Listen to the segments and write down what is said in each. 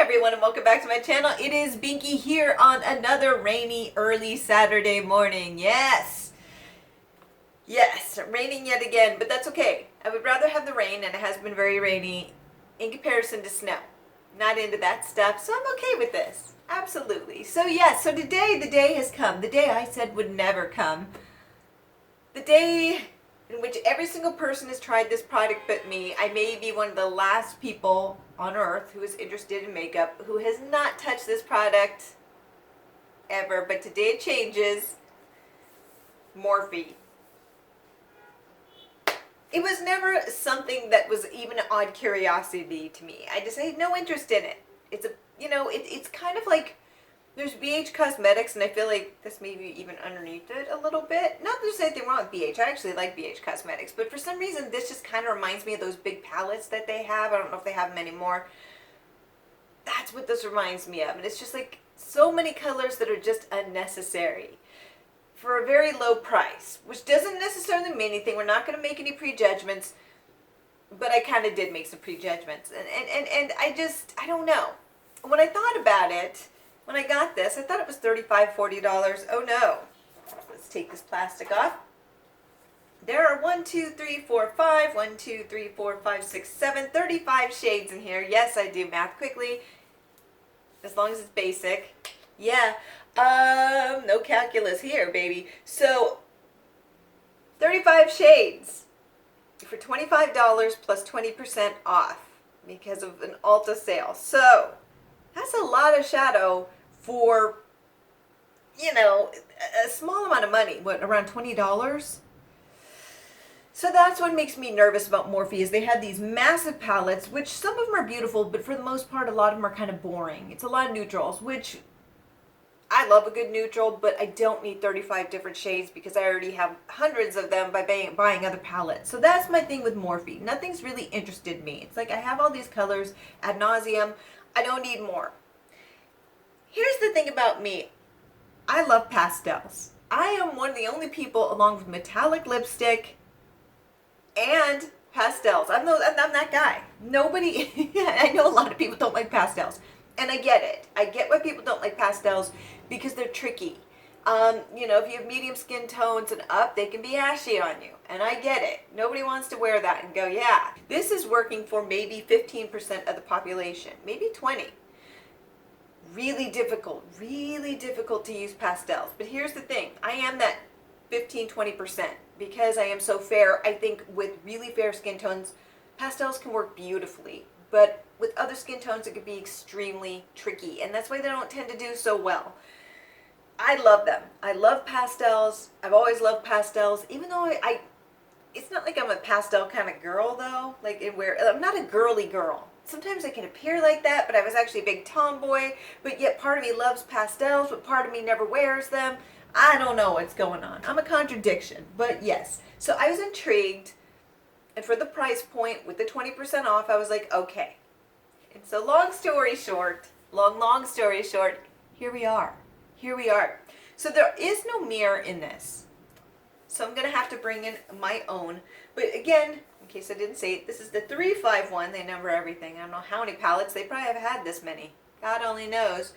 everyone, and welcome back to my channel. It is Binky here on another rainy early Saturday morning. Yes, raining yet again, but that's okay. I would rather have the rain, and it has been very rainy in comparison to snow. Not into that stuff, so I'm okay with this. Absolutely. So yes, so today the day has come. The day I said would never come. The day in which every single person has tried this product but me. I may be one of the last people on earth who is interested in makeup who has not touched this product ever, but today it changes. Morphe. It was never something that was even an odd curiosity to me. I just had no interest in it. It's it's kind of like there's BH Cosmetics, and I feel like this may be even underneath it a little bit. Not that there's anything wrong with BH. I actually like BH Cosmetics, but for some reason this just kind of reminds me of those big palettes that they have. I don't know if they have them anymore. That's what this reminds me of. And it's just like so many colors that are just unnecessary for a very low price, which doesn't necessarily mean anything. We're not going to make any prejudgments, but I kind of did make some prejudgments. And I don't know. When I thought about it, when I got this, I thought it was $35, $40. Oh no. Let's take this plastic off. There are 1, 2, 3, 4, 5, 1, 2, 3, 4, 5, 6, 7, 35 shades in here. Yes, I do math quickly, as long as it's basic. Yeah, no calculus here, baby. So, 35 shades for $25 plus 20% off because of an Ulta sale. So, that's a lot of shadow for, a small amount of money. What, around $20? So that's what makes me nervous about Morphe, is they have these massive palettes, which some of them are beautiful, but for the most part, a lot of them are kind of boring. It's a lot of neutrals, which I love a good neutral, but I don't need 35 different shades because I already have hundreds of them by buying other palettes. So that's my thing with Morphe. Nothing's really interested me. It's like I have all these colors ad nauseum. I don't need more. Here's the thing about me. I love pastels. I am one of the only people, along with metallic lipstick and pastels. I'm that guy. Nobody, I know a lot of people don't like pastels. And I get it. I get why people don't like pastels because they're tricky. If you have medium skin tones and up, they can be ashy on you. And I get it. Nobody wants to wear that and go, yeah. This is working for maybe 15% of the population, maybe 20. Really difficult to use pastels. But here's the thing. I am that 15-20% because I am so fair. I think with really fair skin tones, pastels can work beautifully. But with other skin tones, it could be extremely tricky. And that's why they don't tend to do so well. I love them. I love pastels. I've always loved pastels. Even though it's not like I'm a pastel kind of girl, though. I'm not a girly girl. Sometimes I can appear like that, but I was actually a big tomboy. But yet part of me loves pastels, but part of me never wears them. I don't know what's going on. I'm a contradiction, but yes. So I was intrigued, and for the price point with the 20% off, I was like, okay. And so long story short, here we are. Here we are. So there is no mirror in this. So I'm going to have to bring in my own. But again, in case I didn't say it, this is the 351. They number everything. I don't know how many palettes. They probably have had this many. God only knows.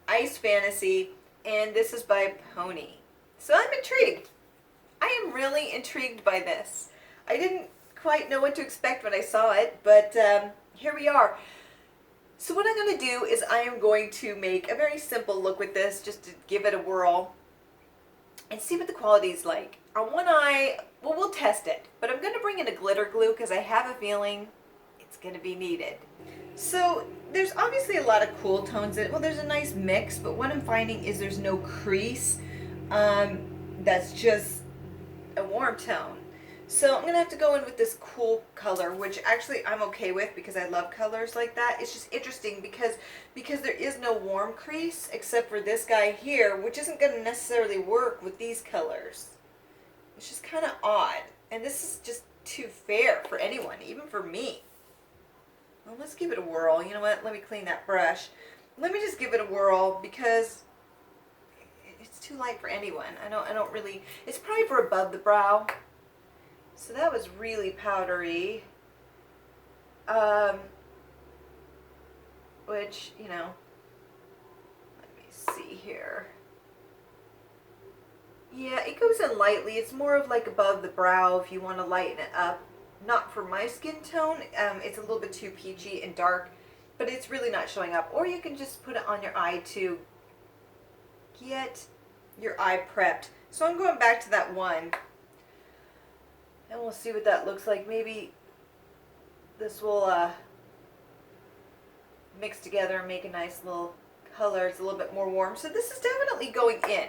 Ice Fantasy. And this is by Pony. So I'm intrigued. I am really intrigued by this. I didn't quite know what to expect when I saw it, but here we are. So what I'm going to do is I am going to make a very simple look with this, just to give it a whirl and see what the quality is like. On one eye, well, we'll test it, but I'm going to bring in a glitter glue because I have a feeling it's going to be needed. So there's obviously a lot of cool tones in it. Well, there's a nice mix, but what I'm finding is there's no crease. That's just a warm tone. So I'm going to have to go in with this cool color, which actually I'm okay with because I love colors like that. It's just interesting because there is no warm crease except for this guy here, which isn't going to necessarily work with these colors. It's just kind of odd. And this is just too fair for anyone, even for me. Well, let's give it a whirl. You know what? Let me clean that brush. Let me just give it a whirl because it's too light for anyone. I don't really, it's probably for above the brow. So that was really powdery. Was which, you know, let me see here. Yeah, it goes in lightly. It's more of like above the brow if you want to lighten it up. Not for my skin tone. It's a little bit too peachy and dark, but it's really not showing up. Or you can just put it on your eye to get your eye prepped. So I'm going back to that one, and we'll see what that looks like. Maybe this will mix together and make a nice little color. It's a little bit more warm. So this is definitely going in.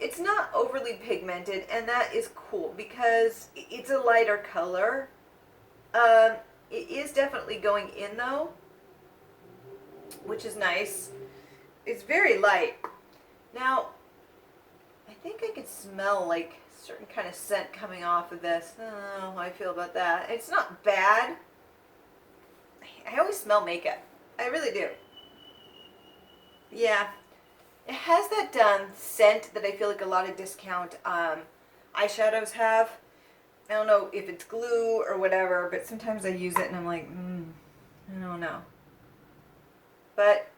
It's not overly pigmented, and that is cool because it's a lighter color. It is definitely going in though, which is nice. It's very light. Now, I think I can smell like a certain kind of scent coming off of this. I don't know how I feel about that. It's not bad. I always smell makeup. I really do. Yeah. It has that scent that I feel like a lot of discount eyeshadows have. I don't know if it's glue or whatever, but sometimes I use it and I'm like, I don't know. But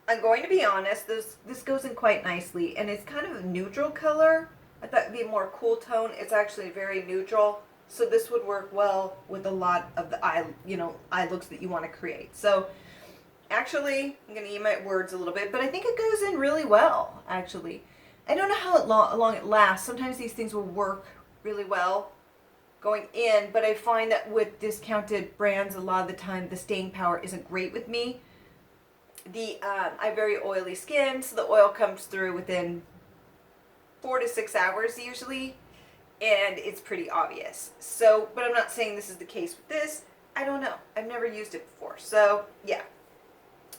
I'm going to be honest, this goes in quite nicely, and it's kind of a neutral color. I thought it'd be a more cool tone. It's actually very neutral, so this would work well with a lot of the eye looks that you want to create. So actually, I'm going to eat my words a little bit, but I think it goes in really well, actually. I don't know how long it lasts. Sometimes these things will work really well going in, but I find that with discounted brands, a lot of the time, the staying power isn't great with me. I have very oily skin, so the oil comes through within 4 to 6 hours usually, and it's pretty obvious. So, but I'm not saying this is the case with this. I don't know. I've never used it before. So, yeah.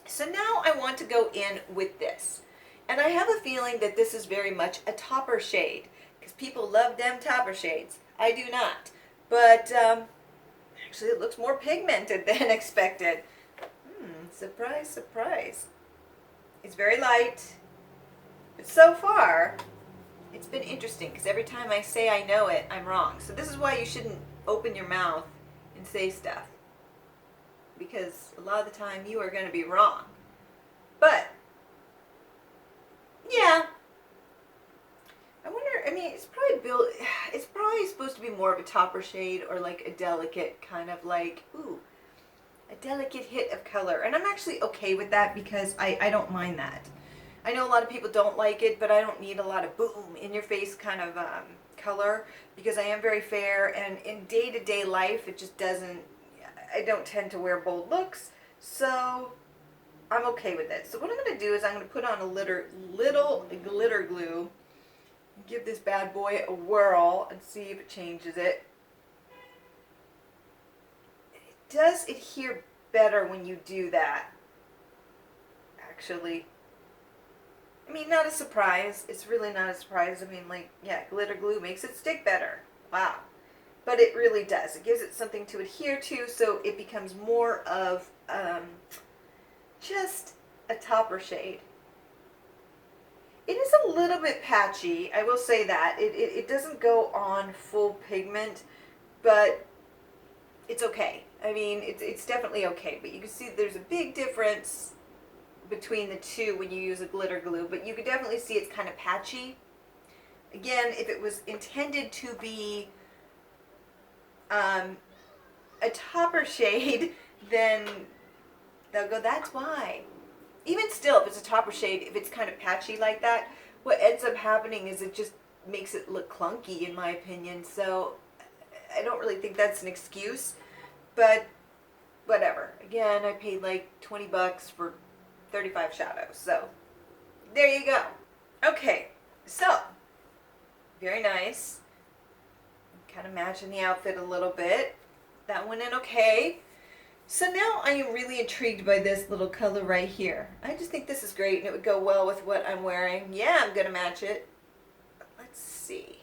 So now I want to go in with this. And I have a feeling that this is very much a topper shade, because people love them topper shades. I do not. But actually it looks more pigmented than expected. Surprise, surprise. It's very light. But so far, it's been interesting, because every time I say I know it, I'm wrong. So this is why you shouldn't open your mouth and say stuff, because a lot of the time you are going to be wrong. But yeah, I wonder, I mean, it's probably supposed to be more of a topper shade, or like a delicate kind of like, a delicate hit of color. And I'm actually okay with that, because I don't mind that. I know a lot of people don't like it, but I don't need a lot of boom in your face kind of color, because I am very fair, and in day-to-day life it just doesn't, I don't tend to wear bold looks, so I'm okay with it. So what I'm going to do is I'm going to put on a little glitter glue, give this bad boy a whirl and see if it changes it. It does adhere better when you do that, actually. I mean, not a surprise. It's really not a surprise. I mean, like, yeah, glitter glue makes it stick better. Wow. But it really does. It gives it something to adhere to, so it becomes more of just a topper shade. It is a little bit patchy, I will say that. It doesn't go on full pigment, but it's okay. I mean, it's definitely okay. But you can see there's a big difference between the two when you use a glitter glue, but you can definitely see it's kind of patchy. Again, if it was intended to be a topper shade, then they'll go, that's why. Even still, if it's a topper shade, if it's kind of patchy like that, what ends up happening is it just makes it look clunky, in my opinion. So I don't really think that's an excuse, but whatever. Again, I paid like 20 bucks for 35 shadows, so there you go. Okay, so very nice. Kind of matching the outfit a little bit. That went in okay. So now I am really intrigued by this little color right here. I just think this is great, and it would go well with what I'm wearing. Yeah, I'm gonna match it. Let's see.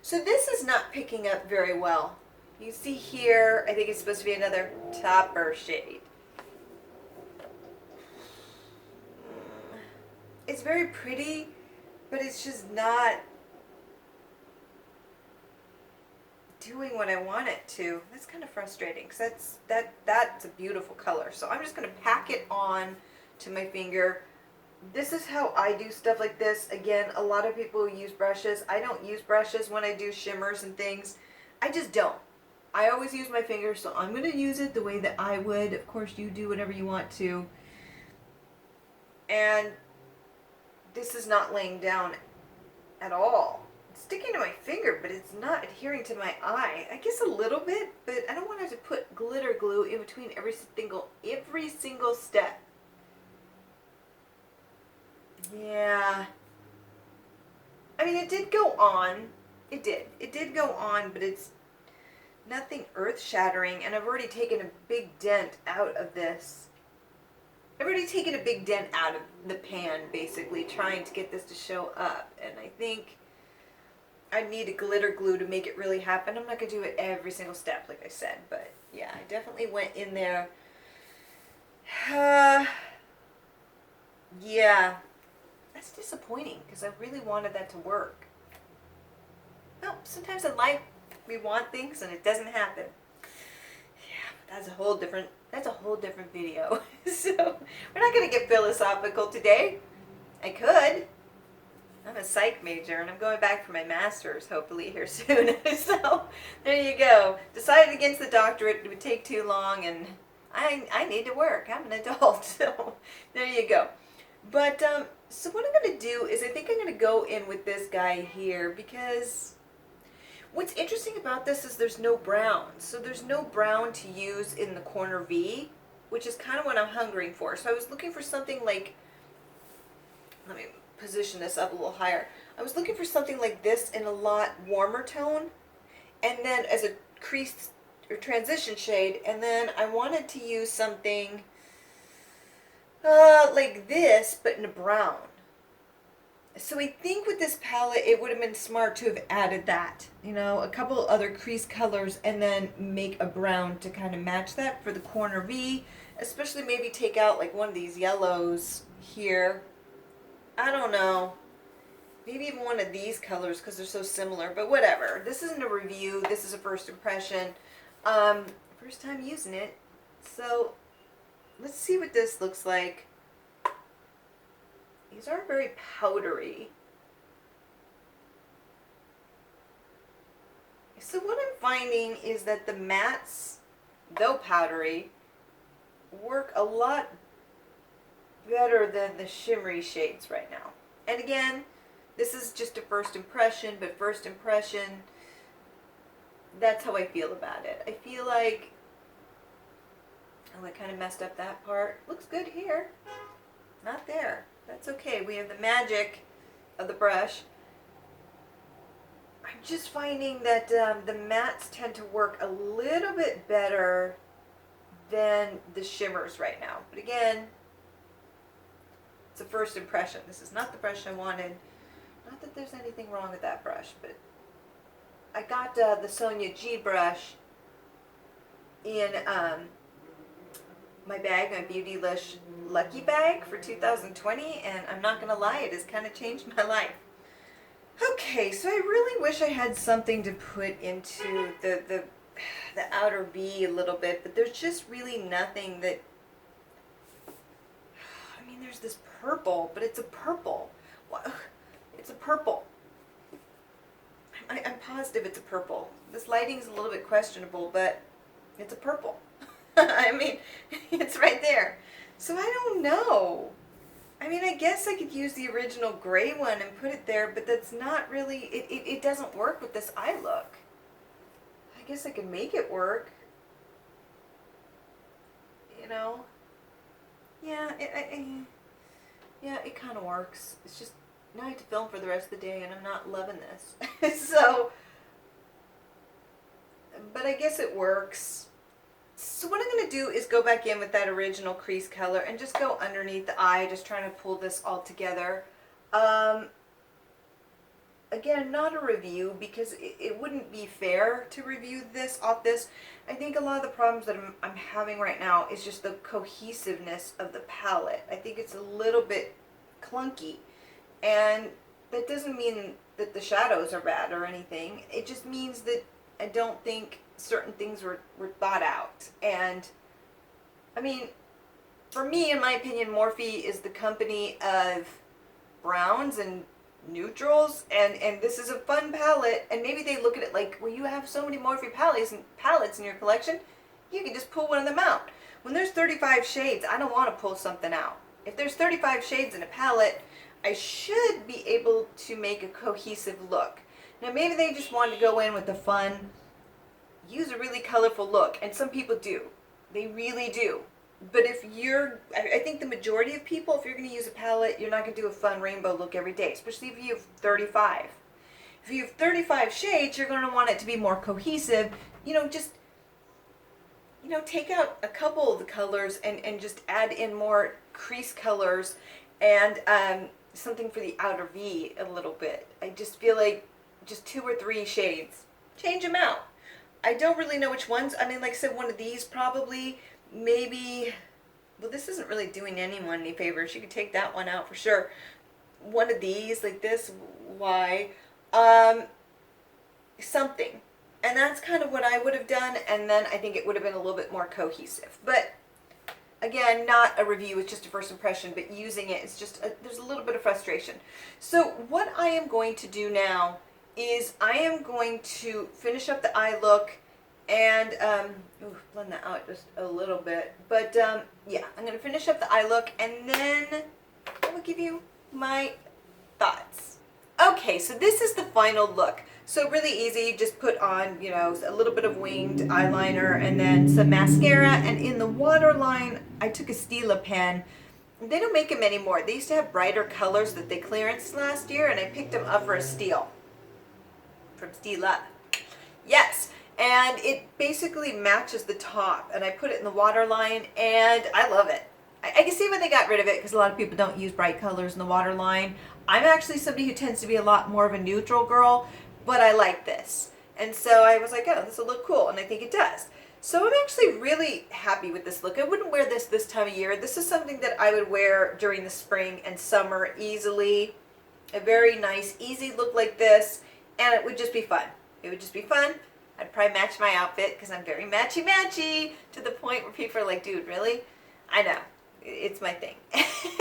So this is not picking up very well. You see here, I think it's supposed to be another topper shade. It's very pretty, but it's just not doing what I want it to. That's kind of frustrating because that's a beautiful color. So I'm just going to pack it on to my finger. This is how I do stuff like this. Again, a lot of people use brushes. I don't use brushes when I do shimmers and things. I just don't. I always use my fingers, so I'm going to use it the way that I would. Of course, you do whatever you want to. And this is not laying down at all. It's sticking to my finger, but it's not adhering to my eye. I guess a little bit, but I don't want to have to put glitter glue in between every single step. Yeah. I mean, it did go on. It did. It did go on, but it's nothing earth-shattering, and I've already taken a big dent out of this. I've already taken a big dent out of the pan, basically, trying to get this to show up, and I think I need a glitter glue to make it really happen. I'm not going to do it every single step, like I said, but yeah, I definitely went in there. Yeah. That's disappointing because I really wanted that to work. No, sometimes in life we want things and it doesn't happen. Yeah, but that's a whole different video. So we're not going to get philosophical today. I could. I'm a psych major and I'm going back for my master's hopefully here soon. So there you go. Decided against the doctorate. It would take too long and I need to work. I'm an adult. So there you go. But so what I'm going to do is I think I'm going to go in with this guy here because what's interesting about this is there's no brown. So there's no brown to use in the corner V, which is kind of what I'm hungering for. So I was looking for something like, let me position this up a little higher. I was looking for something like this in a lot warmer tone and then as a crease or transition shade, and then I wanted to use something like this, but in a brown. So I think with this palette, it would have been smart to have added that, you know, a couple other crease colors and then make a brown to kind of match that for the corner V, especially maybe take out like one of these yellows here. I don't know. Maybe even one of these colors because they're so similar, but whatever. This isn't a review. This is a first impression. First time using it. So let's see what this looks like. These are very powdery. So what I'm finding is that the mattes, though powdery, work a lot better than the shimmery shades right now. And again, this is just a first impression, but first impression, that's how I feel about it. I feel like, oh, I kind of messed up that part. Looks good here. Not there. That's okay. We have the magic of the brush. I'm just finding that the mattes tend to work a little bit better than the shimmers right now. But again, it's a first impression. This is not the brush I wanted. Not that there's anything wrong with that brush, but I got the Sonia G brush in my bag, my Beautylish Lucky Bag for 2020, and I'm not going to lie, it has kind of changed my life. Okay, so I really wish I had something to put into the outer V a little bit, but there's just really nothing that, I mean, there's this purple, but it's a purple. It's a purple. I'm positive it's a purple. This lighting's a little bit questionable, but it's a purple. I mean, it's right there. So I don't know. I mean, I guess I could use the original gray one and put it there, but that's not really, it doesn't work with this eye look. I guess I could make it work. You know? Yeah, yeah, it kind of works. It's just, now I have to film for the rest of the day and I'm not loving this. So, but I guess it works. So what I'm going to do is go back in with that original crease color and just go underneath the eye, just trying to pull this all together. Again, not a review because it wouldn't be fair to review this off this. I think a lot of the problems that I'm having right now is just the cohesiveness of the palette. I think it's a little bit clunky, and that doesn't mean that the shadows are bad or anything. It just means that I don't think certain things were thought out. And I mean, for me, in my opinion, Morphe is the company of browns and neutrals, and this is a fun palette. And maybe they look at it like, well, you have so many Morphe palettes in your collection, you can just pull one of them out. When there's 35 shades, I don't want to pull something out. If there's 35 shades in a palette, I should be able to make a cohesive look. Now maybe they just wanted to go in with a fun, use a really colorful look, and some people do. They really do. But if you're, I think the majority of people, if you're going to use a palette, you're not going to do a fun rainbow look every day, especially if you have 35. If you have 35 shades, you're going to want it to be more cohesive. Just, take out a couple of the colors and just add in more crease colors and something for the outer V a little bit. I just feel like just 2 or 3 shades. Change them out. I don't really know which ones. I mean, like I said, one of these probably, maybe, well, this isn't really doing anyone any favors. You could take that one out for sure. One of these, like this, why? Something. And that's kind of what I would have done, and then I think it would have been a little bit more cohesive. But again, not a review, it's just a first impression, but using it, it's just, there's a little bit of frustration. So what I am going to do now is I am going to finish up the eye look and, blend that out just a little bit. But yeah, I'm going to finish up the eye look and then I will give you my thoughts. Okay, so this is the final look. So really easy, just put on, a little bit of winged eyeliner and then some mascara. And in the waterline, I took a Stila pen. They don't make them anymore. They used to have brighter colors that they clearanced last year, and I picked them up for a steal. From Stila. Yes, and it basically matches the top. And I put it in the waterline, and I love it. I can see why they got rid of it, because a lot of people don't use bright colors in the waterline. I'm actually somebody who tends to be a lot more of a neutral girl, but I like this. And so I was like, oh, this will look cool, and I think it does. So I'm actually really happy with this look. I wouldn't wear this time of year. This is something that I would wear during the spring and summer easily. A very nice, easy look like this, and it would just be fun. It would just be fun. I'd probably match my outfit, because I'm very matchy-matchy, to the point where people are like, dude, really? I know. It's my thing.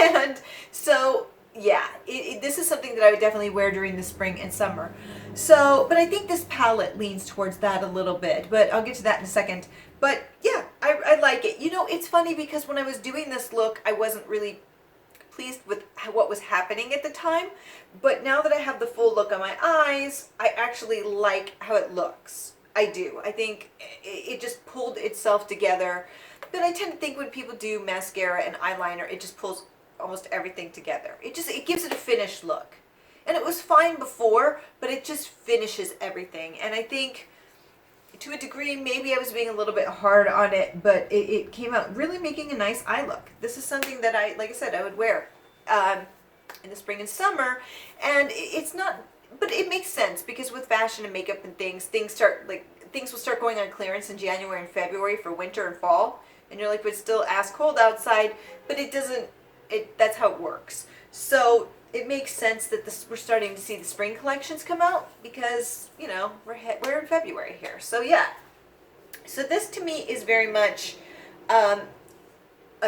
And so, yeah, this is something that I would definitely wear during the spring and summer. So, but I think this palette leans towards that a little bit, but I'll get to that in a second. But yeah, I like it. It's funny because when I was doing this look, I wasn't really pleased with what was happening at the time. But now that I have the full look on my eyes, I actually like how it looks. I do. I think it just pulled itself together. But I tend to think when people do mascara and eyeliner, it just pulls almost everything together. It gives it a finished look. And it was fine before, but it just finishes everything. And I think to a degree, maybe I was being a little bit hard on it, but it came out really making a nice eye look. This is something that like I said, I would wear in the spring and summer. And it's not, but it makes sense because with fashion and makeup and things will start going on clearance in January and February for winter and fall. And you're like, it's still ass cold outside, but it doesn't, that's how it works. So it makes sense that we're starting to see the spring collections come out because, we're in February here. So yeah. So this to me is very much a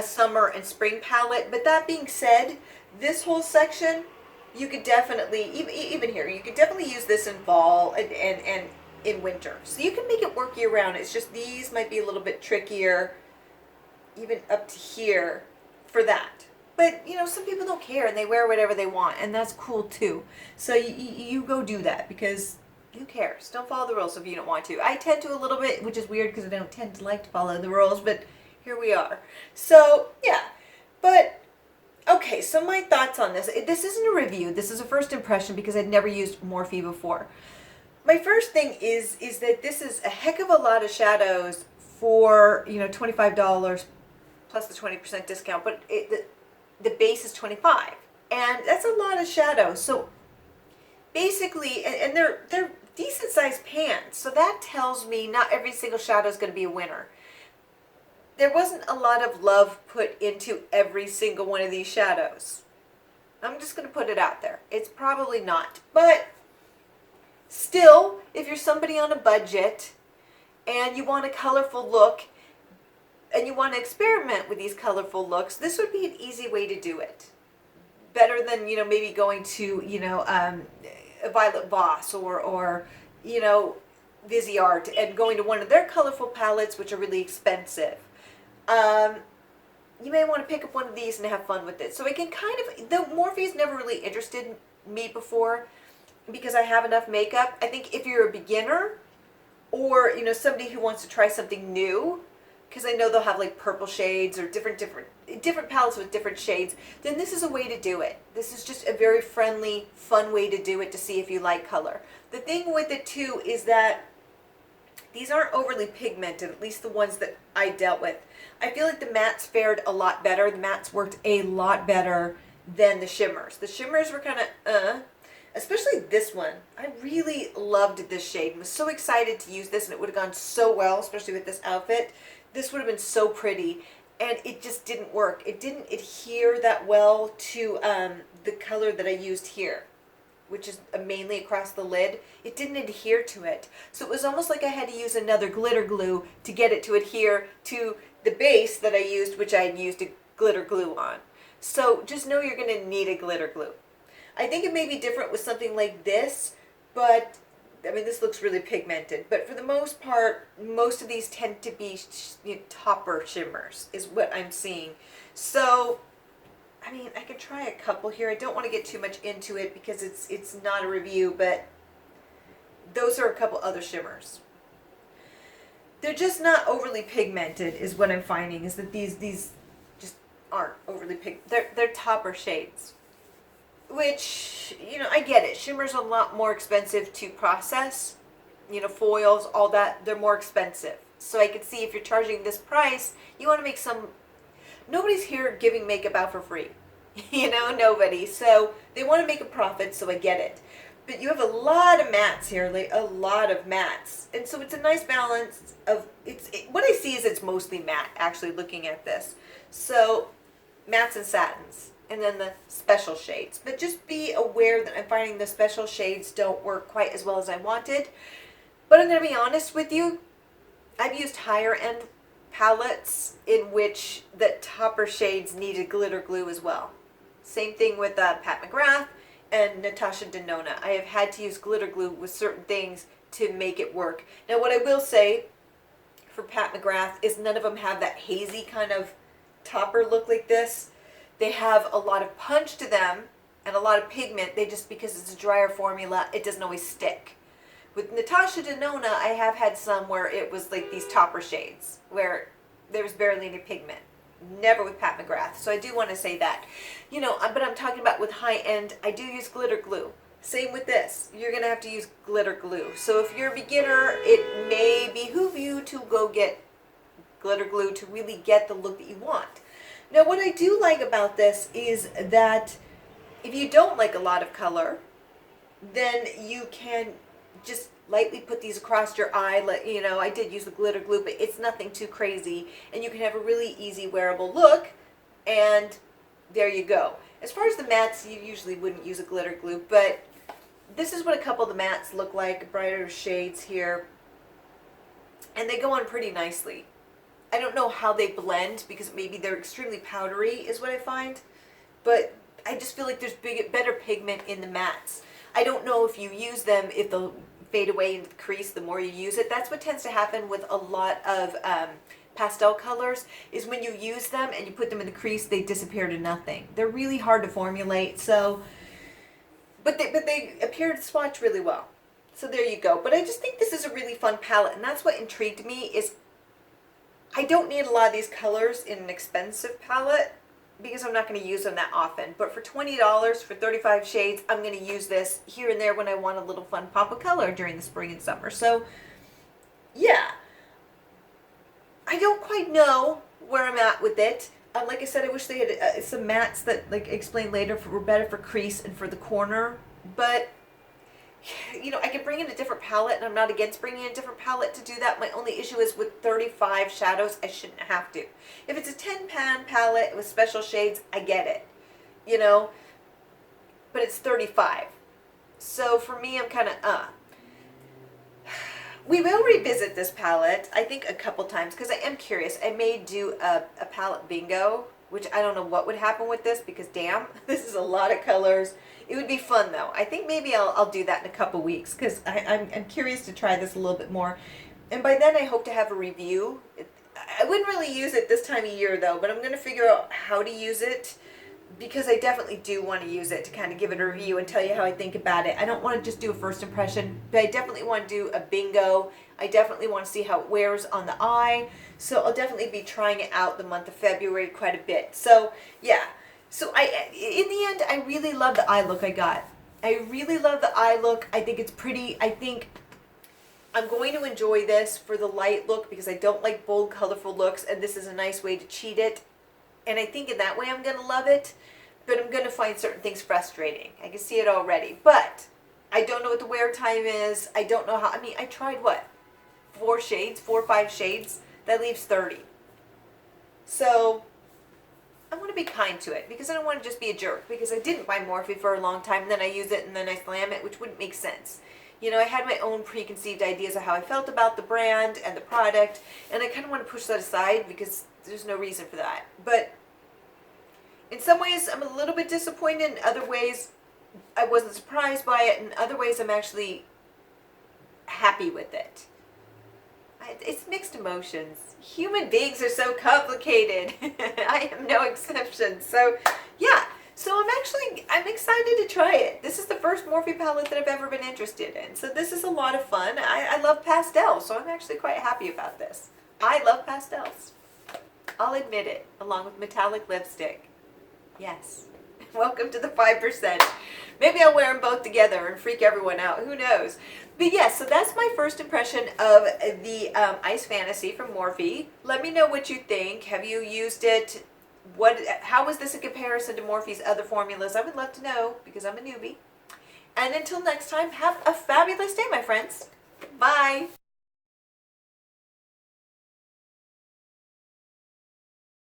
summer and spring palette. But that being said, this whole section, you could definitely, even here, you could definitely use this in fall and in winter. So you can make it work year round. It's just these might be a little bit trickier, even up to here for that. But, some people don't care and they wear whatever they want, and that's cool too. So you go do that because who cares? Don't follow the rules if you don't want to. I tend to a little bit, which is weird because I don't tend to like to follow the rules, but here we are. So, yeah. But, okay, so my thoughts on this. This isn't a review. This is a first impression because I'd never used Morphe before. My first thing is that this is a heck of a lot of shadows for, $25 plus the 20% discount, but the base is $25, and that's a lot of shadows. So basically, and they're decent sized pans, so that tells me not every single shadow is going to be a winner. There wasn't a lot of love put into every single one of these shadows. I'm just going to put it out there. It's probably not, but Still, if you're somebody on a budget and you want a colorful look and you want to experiment with these colorful looks, this would be an easy way to do it. Better than, maybe going to, a Violet Voss or Viseart and going to one of their colorful palettes, which are really expensive. You may want to pick up one of these and have fun with it. So it can kind of, though Morphe's never really interested me before because I have enough makeup. I think if you're a beginner or, somebody who wants to try something new, because I know they'll have like purple shades or different palettes with different shades, then this is a way to do it. This is just a very friendly, fun way to do it to see if you like color. The thing with it too is that these aren't overly pigmented, at least the ones that I dealt with. I feel like the mattes fared a lot better. The mattes worked a lot better than the shimmers. The shimmers were kind of, especially this one. I really loved this shade and was so excited to use this, and it would have gone so well, especially with this outfit. This would have been so pretty, and it just didn't work. It didn't adhere that well to the color that I used here, which is mainly across the lid. It didn't adhere to it. So it was almost like I had to use another glitter glue to get it to adhere to the base that I used, which I had used a glitter glue on. So just know you're going to need a glitter glue. I think it may be different with something like this, but I mean, this looks really pigmented, but for the most part, most of these tend to be topper shimmers is what I'm seeing. So, I mean, I could try a couple here. I don't want to get too much into it because it's not a review, but those are a couple other shimmers. They're just not overly pigmented is what I'm finding, is that these just aren't overly they're topper shades. Which, I get it. Shimmer's a lot more expensive to process. Foils, all that, they're more expensive. So I could see if you're charging this price, you want to make some... Nobody's here giving makeup out for free. Nobody. So they want to make a profit, so I get it. But you have a lot of mattes here, like a lot of mattes. And so it's a nice balance of... what I see is it's mostly matte, actually, looking at this. So, mattes and satins. And then the special shades. But just be aware that I'm finding the special shades don't work quite as well as I wanted. But I'm going to be honest with you. I've used higher end palettes in which the topper shades needed glitter glue as well. Same thing with Pat McGrath and Natasha Denona. I have had to use glitter glue with certain things to make it work. Now what I will say for Pat McGrath is none of them have that hazy kind of topper look like this. They have a lot of punch to them and a lot of pigment. They just, because it's a drier formula, it doesn't always stick. With Natasha Denona, I have had some where it was like these topper shades, where there was barely any pigment. Never with Pat McGrath. So I do want to say that. But I'm talking about with high end, I do use glitter glue. Same with this. You're going to have to use glitter glue. So if you're a beginner, it may behoove you to go get glitter glue to really get the look that you want. Now what I do like about this is that if you don't like a lot of color, then you can just lightly put these across your eye. I did use the glitter glue, but it's nothing too crazy. And you can have a really easy wearable look, and there you go. As far as the mattes, you usually wouldn't use a glitter glue, but this is what a couple of the mattes look like, brighter shades here. And they go on pretty nicely. I don't know how they blend because maybe they're extremely powdery is what I find. But I just feel like there's better pigment in the mattes. I don't know if you use them, if they'll fade away into the crease the more you use it. That's what tends to happen with a lot of pastel colors, is when you use them and you put them in the crease, they disappear to nothing. They're really hard to formulate, so... But they appear to swatch really well. So there you go. But I just think this is a really fun palette, and that's what intrigued me, is I don't need a lot of these colors in an expensive palette because I'm not going to use them that often. But for $20 for 35 shades, I'm going to use this here and there when I want a little fun pop of color during the spring and summer. So, yeah. I don't quite know where I'm at with it. Like I said, I wish they had some mattes that, like explained later, were better for crease and for the corner. But I could bring in a different palette, and I'm not against bringing in a different palette to do that. My only issue is with 35 shadows, I shouldn't have to. If it's a 10-pan palette with special shades, I get it, but it's 35. So for me, I'm kind of, we will revisit this palette, I think, a couple times, because I am curious. I may do a palette bingo, which I don't know what would happen with this, because damn, this is a lot of colors. It would be fun, though. I think maybe I'll do that in a couple weeks, because I'm curious to try this a little bit more. And by then, I hope to have a review. I wouldn't really use it this time of year, though, but I'm going to figure out how to use it, because I definitely do want to use it to kind of give it a review and tell you how I think about it. I don't want to just do a first impression, but I definitely want to do a bingo. I definitely want to see how it wears on the eye. So I'll definitely be trying it out the month of February quite a bit. So yeah. So in the end, I really love the eye look I got. I really love the eye look. I think it's pretty. I think I'm going to enjoy this for the light look, because I don't like bold, colorful looks, and this is a nice way to cheat it. And I think in that way I'm going to love it, but I'm going to find certain things frustrating. I can see it already. But I don't know what the wear time is. I don't know how. I mean, I tried what? 4 or 5 shades? That leaves 30. So I want to be kind to it, because I don't want to just be a jerk, because I didn't buy Morphe for a long time, and then I use it and then I slam it, which wouldn't make sense. You know, I had my own preconceived ideas of how I felt about the brand and the product, and I kind of want to push that aside, because there's no reason for that. But in some ways, I'm a little bit disappointed. In other ways, I wasn't surprised by it. In other ways, I'm actually happy with it. It's mixed emotions. Human beings are so complicated. I am no exception. So, yeah. So I'm excited to try it. This is the first Morphe palette that I've ever been interested in. So this is a lot of fun. I love pastels, so I'm actually quite happy about this. I love pastels. I'll admit it, along with metallic lipstick. Yes. Welcome to the 5%. Maybe I'll wear them both together and freak everyone out. Who knows? But yes, so that's my first impression of the Ice Fantasy from Morphe. Let me know what you think. Have you used it? How was this in comparison to Morphe's other formulas? I would love to know, because I'm a newbie. And until next time, have a fabulous day, my friends. Bye.